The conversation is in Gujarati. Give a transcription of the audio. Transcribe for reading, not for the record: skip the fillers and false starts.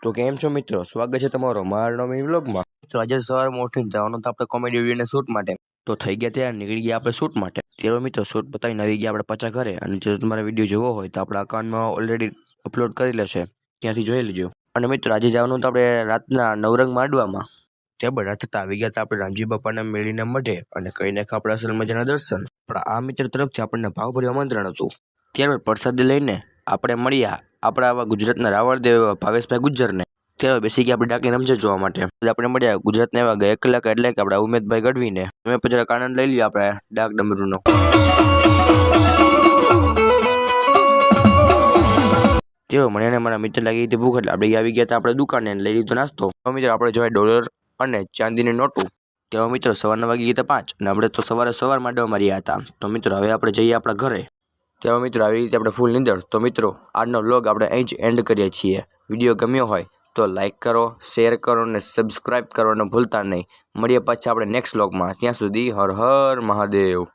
તો કેમ છો મિત્રો, સ્વાગત છે તમારો મારા નવી વ્લોગમાં। તો આજે સવારમાં ઉઠીને જવાનું તો આપણે કોમેડી વિડીયોના શૂટ માટે તો થઈ ગયા ત્યાં નીકળી ગયા આપણે શૂટ માટે। ત્યારે મિત્રો શૂટ પતાવીને આવી ગયા આપણે પાછા ઘરે। અને જો તમારે વિડીયો જોવો હોય તો આપણા અકાઉન્ટમાં ઓલરેડી અપલોડ કરી લેશે, ત્યાંથી જોઈ લેજો। અને મિત્રો આજે જવાનું તો આપણે રાતના નવરંગ માંડવામાં। ત્યારબાદ રાત થતા આવી ગયા હતા આપણે રામજી બાપાના મેળીના મઢે અને કઈ નાખ આપણે અસલ મજાના દર્શન। પણ આ મિત્ર તરફથી આપણને ભાવભર્યું આમંત્રણ હતું। ત્યારબાદ પ્રસાદી લઈને આપણે મળ્યા આપણા આવા ગુજરાતના રાવણદેવ ભાવેશભાઈ ગુજ્જરને। ત્યારે બેસી ગયા આપણે ડાકની રમઝટ જોવા માટે। આપણે મળ્યા ગુજરાતના એવા ગયા કલાકાર એટલે કે આપણા ઉમેદભાઈ ગઢવીને। તમે પછી જરાક આનંદ લઈ લ્યો આપણે ડાક ડમરૂનો। તેઓ મને અને મારા મિત્ર લાગી હતી ભૂખ એટલે આપણે આવી ગયા હતા આપણે દુકાને લઈ લીધો નાસ્તો। તો મિત્રો આપણે જોયા ડોલર અને ચાંદીની નોટું। તેઓ મિત્રો સવારના વાગી ગયા 5 અને આપણે તો સવાર માંડવા માર્યા હતા। તો મિત્રો હવે આપણે જઈએ આપણા ઘરે। ત્યારે મિત્રો આવી રીતે આપણે ફૂલ નીંદર। તો મિત્રો આજનો વ્લોગ આપણે અહીં જ એન્ડ કરીએ છીએ। વિડીયો ગમ્યો હોય તો લાઈક કરો, શેર કરો અને સબસ્ક્રાઈબ કરવાનું ભૂલતા નહીં। મળીએ પાછા આપણે નેક્સ્ટ વ્લોગમાં, ત્યાં સુધી હર હર મહાદેવ।